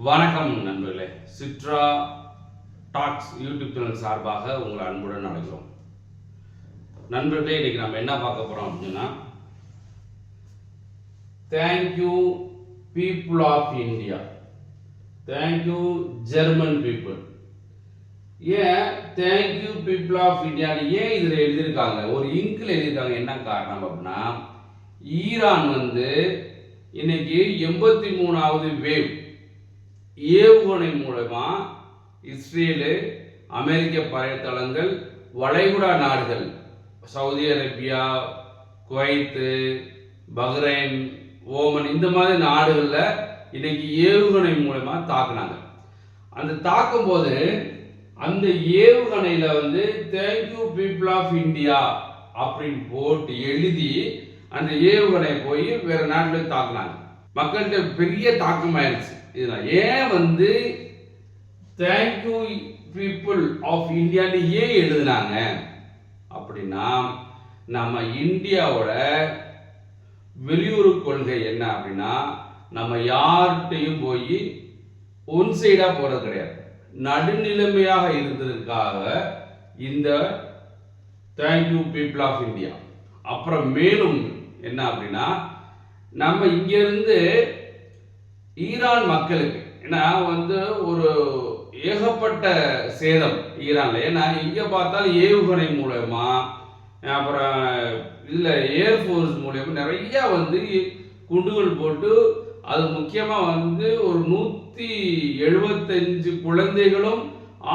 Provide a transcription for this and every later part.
வணக்கம் நண்பர்களே, சிட்ரா tax YouTube channel சார்பாக உங்களை அன்புடன் அழைக்கிறோம். நண்பர்களே, இன்னைக்கு நம்ம என்ன பார்க்க போறோம் அப்படின்னா, thank you people of India, thank you German people. ஏன் தேங்க்யூ பீப்புள் ஆஃப் இந்தியா ஏன் இதில் எழுதியிருக்காங்க, ஒரு இங்கில் எழுதியிருக்காங்க? என்ன காரணம் அப்படின்னா, ஈரான் இன்னைக்கு 83வது வேவ் ஏவுகணை மூலமா இஸ்ரேலு, அமெரிக்க படைத்தளங்கள், வளைகுடா நாடுகள் Saudi Arabia, Kuwait, Bahrain, Oman இந்த மாதிரி நாடுகளில் இன்னைக்கு ஏவுகணை மூலமா தாக்குனாங்க. அந்த தாக்கும் போது அந்த ஏவுகணையில தேங்க்யூ பீப்புள் ஆஃப் இந்தியா அப்படின்னு போட்டு எழுதி அந்த ஏவுகணை போய் வேற நாட்டில் தாக்குனாங்க. மக்கள்கிட்ட பெரிய தாக்கம் ஆயிடுச்சு. ஏன் தேங்க்யூ பீப்புள் ஆஃப் இந்தியான்னு ஏன் எழுதுனாங்க அப்படின்னா, நம்ம இந்தியாவோட வெளியுறவு கொள்கை என்ன அப்படின்னா, நம்ம யார்கிட்டையும் போய் ஒன் சைடா போறது கிடையாது. நடுநிலைமையாக இருந்ததுக்காக இந்த தேங்க்யூ பீப்புள் ஆஃப் இந்தியா. அப்புறம் மேலும் என்ன அப்படின்னா, நம்ம இங்கிருந்து ஈரான் மக்களுக்கு ஏன்னா ஒரு ஏகப்பட்ட சேதம் ஈரான்ல. ஏன்னா இங்க பார்த்தாலும் ஏவுகணை மூலமா, அப்புறம் இதுல ஏர்ஃபோர்ஸ் மூலமா நிறைய குண்டுகள் போட்டு, அது முக்கியமா ஒரு 175 குழந்தைகளும்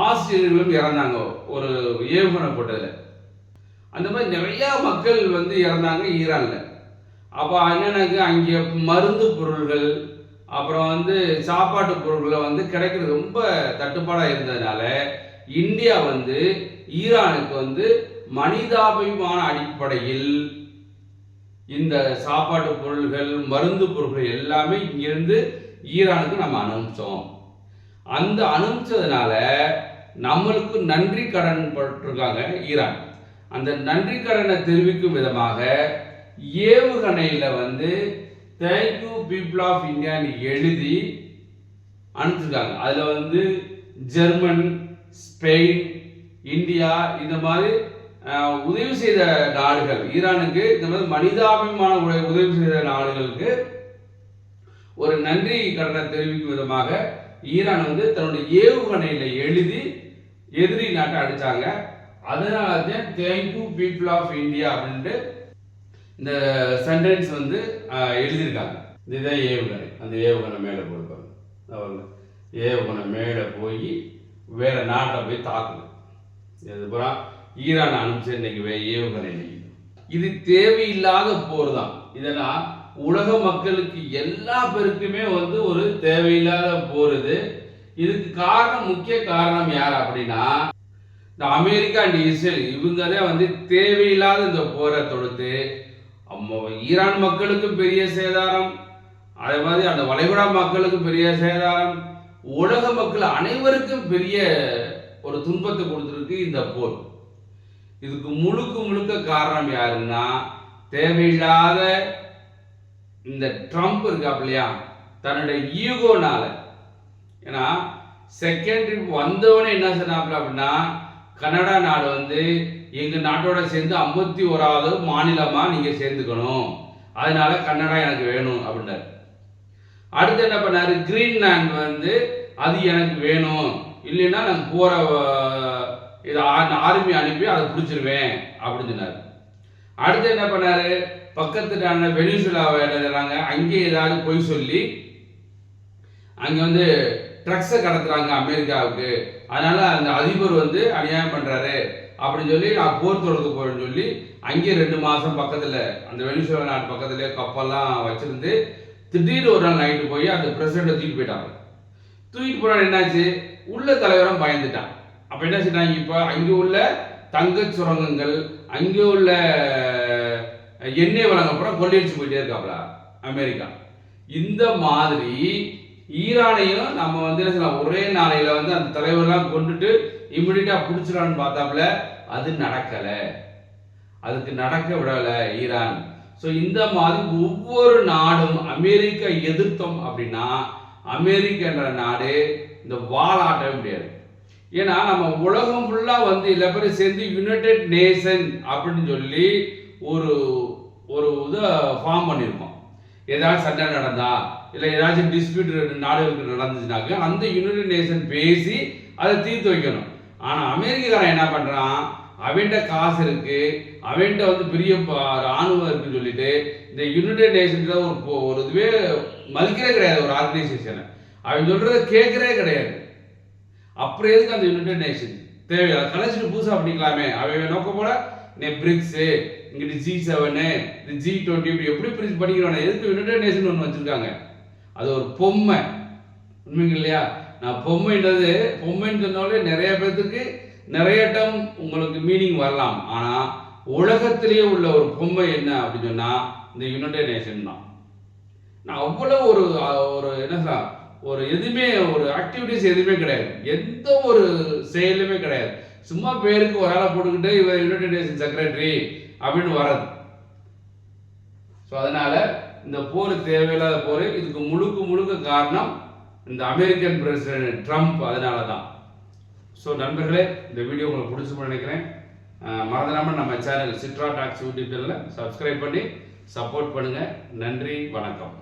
ஆசிரியர்களும் இறந்தாங்க ஒரு ஏவுகணை போட்டதுல. அந்த மாதிரி நிறைய மக்கள் இறந்தாங்க ஈரான்ல. அப்ப என்னன்னாக்க அங்கே மருந்து பொருள்கள், அப்புறம் சாப்பாட்டு பொருட்களை கிடைக்கிறது ரொம்ப தட்டுப்பாடாக இருந்ததுனால இந்தியா ஈரானுக்கு மனிதாபிமான அடிப்படையில் இந்த சாப்பாட்டு பொருள்கள், மருந்து பொருட்கள் எல்லாமே இங்கிருந்து ஈரானுக்கு நம்ம அனுப்பிச்சோம். அந்த அனுப்பிச்சதுனால நம்மளுக்கு நன்றி கடன் பட்டிருக்காங்க ஈரான். அந்த நன்றி கடனை தெரிவிக்கும் விதமாக ஏவுகணையில தேங்க்யூ பீப்புள் ஆஃப் இந்தியான்னு எழுதி அனுப்பிச்சிருக்காங்க. அதுல ஜெர்மன், ஸ்பெயின், இந்தியா இந்த மாதிரி உதவி செய்த நாடுகள், ஈரானுக்கு இந்த மாதிரி மனிதாபிமான உதவி செய்த நாடுகளுக்கு ஒரு நன்றி கடனை தெரிவிக்கும் விதமாக ஈரான் தன்னுடைய ஏவுகணையில எழுதி எதிரி நாட்டை அடிச்சாங்க. அதனால தான் தேங்க்யூ பீப்புள் ஆஃப் இந்தியா அப்படின்ட்டு இந்த சென்டென்ஸ் எழுதியிருக்காங்க. இதுதான் ஏவுகணை. அந்த ஏவுகணை மேலே போயிருப்பாங்க. ஏவுகணை மேலே போய் வேற நாட்டை போய் தாக்குது. இதுபுறம் ஈரான் அனுப்பிச்சு இன்னைக்கு ஏவுகணை. இது தேவையில்லாத போர் தான். இதெல்லாம் உலக மக்களுக்கு எல்லா பேருக்குமே ஒரு தேவையில்லாத போர் இது. இதுக்கு காரணம், முக்கிய காரணம் யார் அப்படின்னா, இந்த அமெரிக்கா அண்ட் இஸ்ரேல். இவங்கதான் தேவையில்லாத இந்த போரை தொடுத்து ஈரான் மக்களுக்கும் பெரிய சேதாரம், அதே மாதிரி அந்த வளைகுடா மக்களுக்கும் பெரிய சேதாரம், உலக மக்கள் அனைவருக்கும் பெரிய ஒரு துன்பத்தை கொடுத்துருக்கு இந்த போர். இதுக்கு முழுக்க காரணம் யாருன்னா, தேவையில்லாத இந்த ட்ரம்ப் இருக்காப்லையா, தன்னுடைய ஈகோனால. ஏன்னா செகண்ட் ட்ரிப் வந்தவனே என்ன சொன்னாப்ல அப்படின்னா, கனடா நாடு எங்க நாட்டோட சேர்ந்து 51வது மாநிலமா நீங்க சேர்ந்துக்கணும், அதனால கனடா எனக்கு வேணும் அப்படின்னாரு. அடுத்து என்ன பண்ணாரு, கிரீன்லாந்து அது எனக்கு வேணும், இல்லைன்னா நான் போற இதை ஆர்மி அனுப்பி அதை பிடிச்சிருவேன் அப்படின்னு சொன்னாரு. அடுத்து என்ன பண்ணாரு, பக்கத்துல வெனிசுலாவை எழுதுறாங்க, அங்கே ஏதாவது பொய் சொல்லி அங்க ட்ரக்ஸை கடத்துறாங்க அமெரிக்காவுக்கு, அதனால அந்த அதிபர் அநியாயம் பண்றாரு அப்படின்னு சொல்லி நான் போர் தொடுக்க போறேன்னு சொல்லி அங்கே 2 மாசம் பக்கத்துல அந்த வெனிசுலா நாட்டு பக்கத்துல கப்பெல்லாம் வச்சிருந்து திடீர்னு ஒரு நாள் நைட்டு போய் அந்த பிரசிடென்ட்டை தூக்கிட்டு போயிட்டாங்க. தூக்கிட்டு போன என்னாச்சு, உள்ள தலைவரம் பயந்துட்டான். அப்ப என்ன செய்யறாங்க, இப்ப அங்கே உள்ள தங்க சுரங்கங்கள், அங்கே உள்ள எண்ணெய் வழங்கப்புறம் கொள்ளையடிச்சு போயிட்டே இருக்காப்ல அமெரிக்கா. இந்த மாதிரி ஈரானையும் நம்ம வந்து என்ன செய்யலாம், ஒரே நாளையில வந்து அந்த தலைவர்லாம் கொண்டுட்டு இமிடியட்டா பிடிச்சிடலான்னு பார்த்தாப்புல, அது நடக்கல, அதுக்கு நடக்க விடல ஈரான். ஸோ இந்த மாதிரி ஒவ்வொரு நாடும் அமெரிக்கா எதிர்த்தோம் அப்படின்னா அமெரிக்கா என்ற நாடு இந்த வாழாட்ட முடியாது. ஏன்னா நம்ம உலகம் ஃபுல்லா வந்து எல்லா பேரும் சேர்ந்து யுனைடெட் நேஷன் அப்படின்னு சொல்லி ஒரு ஒரு இதை ஃபார்ம் பண்ணியிருக்கோம். ஏதாவது சண்டை நடந்தா இல்லை ஏதாச்சும் டிஸ்பியூட் நாடுகளுக்கு நடந்துச்சுனாக்க அந்த யுனைடெட் நேஷன் பேசி அதை தீர்த்து வைக்கணும். ஆனால் அமெரிக்காரன் என்ன பண்ணுறான், அவன்கிட்ட காசு இருக்கு, அவன்கிட்ட வந்து பெரிய ராணுவம் இருக்குன்னு சொல்லிட்டு இந்த யுனைடெட் நேஷன்ல ஒரு இதுவே மதிக்கிறே கிடையாது, ஒரு ஆர்கனைசேஷனை அவன் சொல்றதை கேட்கறே கிடையாது. அப்புறம் எதுக்கு அந்த யுனைடெட் நேஷன் தேவையில்லை, கலைச்சிட்டு புதுசாக பண்ணிக்கலாமே. அவன் நோக்க போல பிரிக்ஸு, இங்கிட்டு G7, இந்த G20 இப்படி எப்படி பிரிச்சு பண்ணிக்கிறாங்க. எதுக்கு யுனைடெட் நேஷன் ஒன்று வச்சிருக்காங்க, அது ஒரு பொம்மை. உண்மைங்க இல்லையா? நான் பொம்மைன்னு சொன்னாலே நிறைய பேர்த்துக்கு நிறைய டைம் உங்களுக்கு மீனிங் வரலாம். ஆனால் உலகத்திலேயே உள்ள ஒரு பொம்மை என்ன அப்படின்னு சொன்னால் இந்த யுனைடெட் நேஷன் தான். நான் அவ்வளோ ஒரு என்ன சார், ஒரு எதுவுமே ஒரு ஆக்டிவிட்டிஸ் எதுவுமே கிடையாது, எந்த ஒரு செயலுமே கிடையாது. சும்மா பேருக்கு ஒரு ஆளை போட்டுக்கிட்டு இவர் யுனைடெட் நேஷன் செக்ரட்டரி அப்படின்னு வர்றது. ஸோ அதனால இந்த போர் தேவையில்லாத போர். இதுக்கு முழுக்க காரணம் இந்த அமெரிக்கன் பிரசிடென்ட் ட்ரம்ப். அதனால தான். ஸோ நண்பர்களே, இந்த வீடியோ உங்களுக்கு பிடிச்சுன்னு நினைக்கிறேன். மறந்துடாமல் நம்ம சேனல் சிட்ரா டாக்ஸ் யூடியூப் சேனலை சப்ஸ்கிரைப் பண்ணி சப்போர்ட் பண்ணுங்கள். நன்றி, வணக்கம்.